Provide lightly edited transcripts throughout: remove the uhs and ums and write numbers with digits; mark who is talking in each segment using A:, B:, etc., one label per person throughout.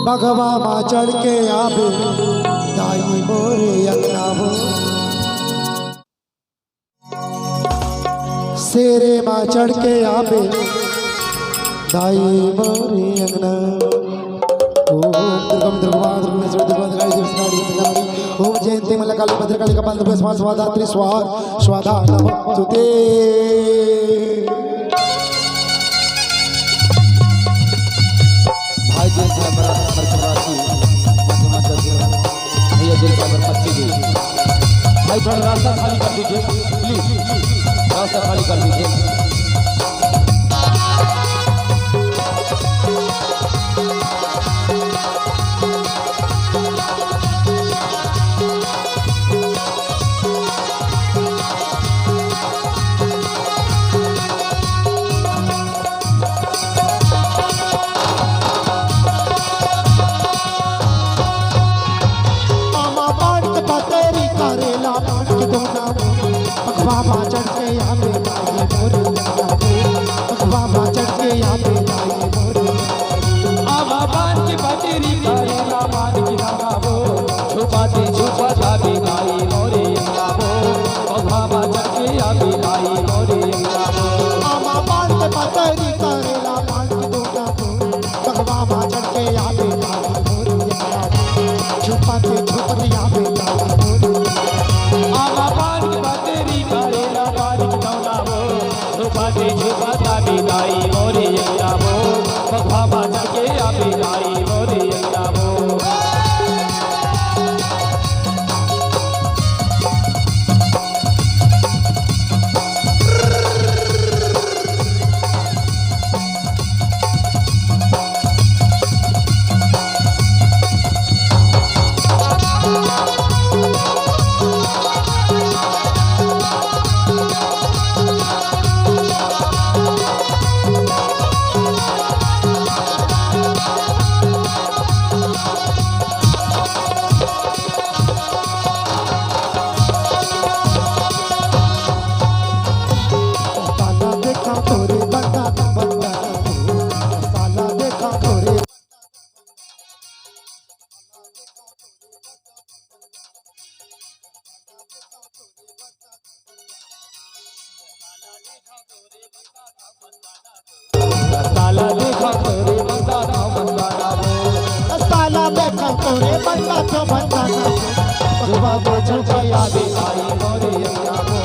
A: बगवा माँ चढ़ के आवे दाई मोरे अंगनावो शेरे माँ चढ़ के आवे दाई मोरे अंगना ओम जयंती मल्लकाली भद्रकाली कपाल स्वाधात्री स्वाधा नमस्तुते।
B: भाई जेल से भैया जेल से भाई थोड़ा रास्ता खाली कर दीजिए प्लीज, रास्ता खाली कर दीजिए।
A: बाबा चढ़ के आवे दाई मोरे बाबा चढ़ के आवे दाई मोरे
B: आमा बान की बतेरी करेला मान की लगावो छुपाते छुपाता भी दाई मोरे लगावो बाबा चढ़ के आवे दाई मोरे लगावो
A: आमा बान के बतेरी करेला मान की लगावो बाबा चढ़ के आवे दाई मोरे छुपाते छुपाते आवे दाई मोरे
B: आमा बान की बतेरी करेला मान की लगावो छुपाते छुपाता भी दाई मोरे लगावो बाबा चढ़ के आवे दाई मोरे लगावो। ताला देखा तोरे बंदा था बंदाना वो
A: ताला देखा तोरे बंदा था बंदाना
B: जुबा को झुका याद आई मोरे अंगावो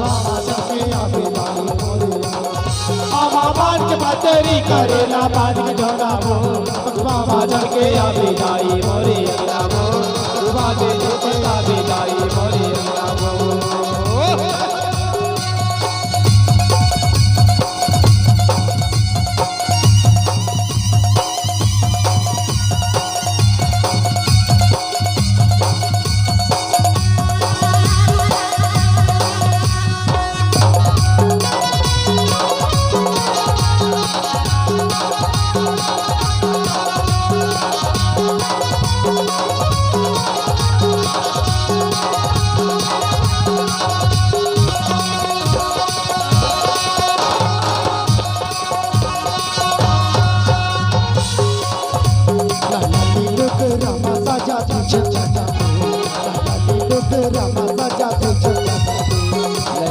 B: बाबा चढ़के आवे दाई मोरे
A: आमा बान के बतेरी करेला मान के लगावो
B: बाबा चढ़के आवे दाई मोरे अंगावो जुबा को झुका याद दाई मोरे अंगावो।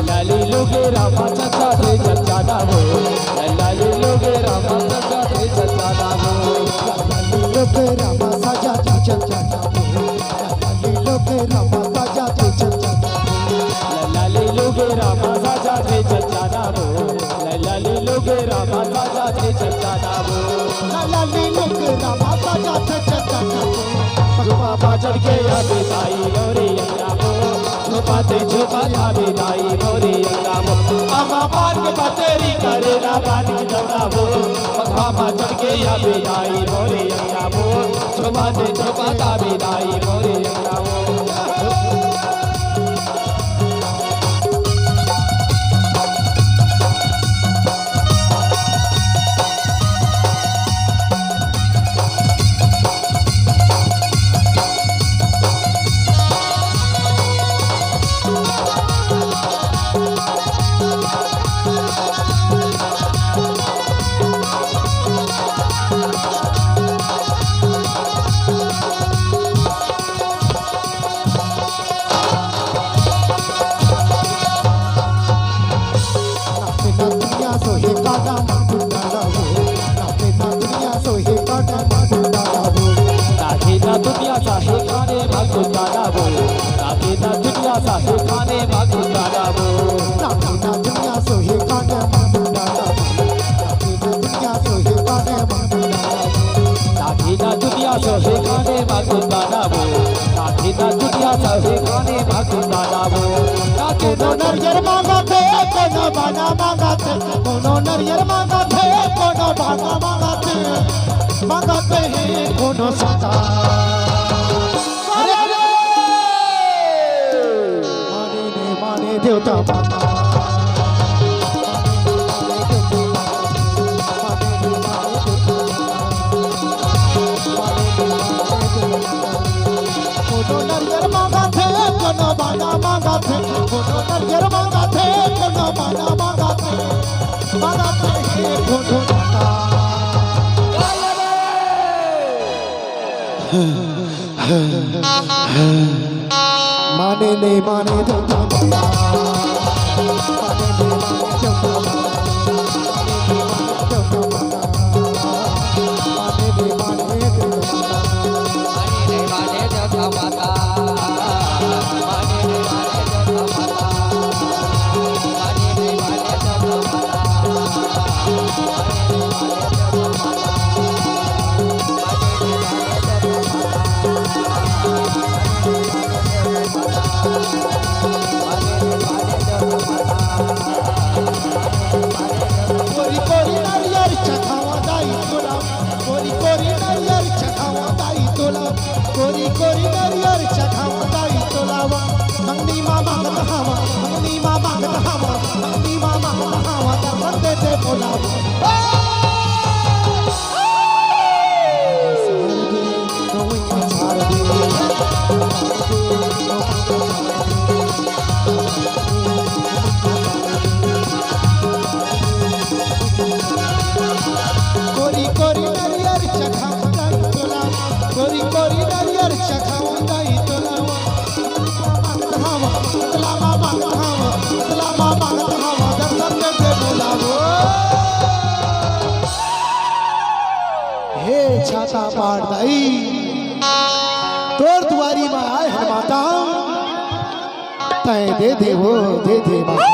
B: लाली लोगे रामा चाचा थे चचा ना हो लाली लोगे रामा चाचा थे चचा ना हो
A: लोगे रामा साजा तू चचा लोगे रामा साजा तू चचा
B: लाली लोगे रामा चाचा थे चचा ना हो लाली लोगे रामा चाचा थे चचा ना हो
A: लाली लोगे रामा साजा तू चचा
B: बाबा चढ़ के आवे दाई मोरे अंगावो छुपाते छुपाता भी दाई मोरे अंगावो आमा बान के बतेरी करेला मान की लगावो बाबा चढ़ के आवे दाई मोरे अंगावो छुपाते छुपाता भी दाई मोरे अंगावो। भागुंदानावो नाची ना दुनिया सभी गाने भागुंदानावो नाचे
A: कोनो नरियर मांगा थे कोनो बाना मांगा थे कोनो नरियर मांगा थे कोनो बाना मांगा थे कोनो सता माने देवता माता कोनो नरियर मांगा थे कोनो बाना मांगा थे कोनो नरियर मांगा थे कोनो बाना मांगा थे कोनो सता माने नहीं माने देवता माता माने नहीं माने देवता माने नहीं माने देवता माता कोरी कोरी नारियर चखावा दाई तोला कोरी कोरी नारियर चखावा दाई तोला कोरी कोरी नारियर चखावा दाई तोला मंगनी मामा कहावा मंगनी मामा कहावा मंगनी मामा कहावा दर्शन देते बोला कोरी कोरी नारियर चखावा दाई तोला कोरी कोरी नारियर चखावा दाई तोला कहावा तला मामा कहावा दर्शन देते बोला हे छाता पाड़ दाई तोर दुआरी में आए है माता तय दे दे वो दे दे माता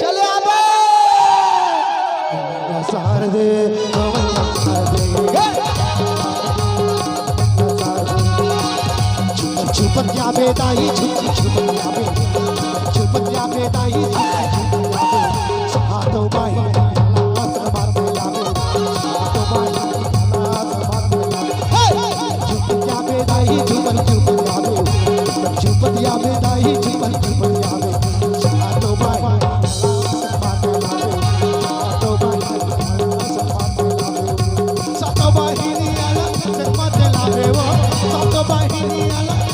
A: चले आबे सार दे छुपन या बेदाई छुपन या बेदाई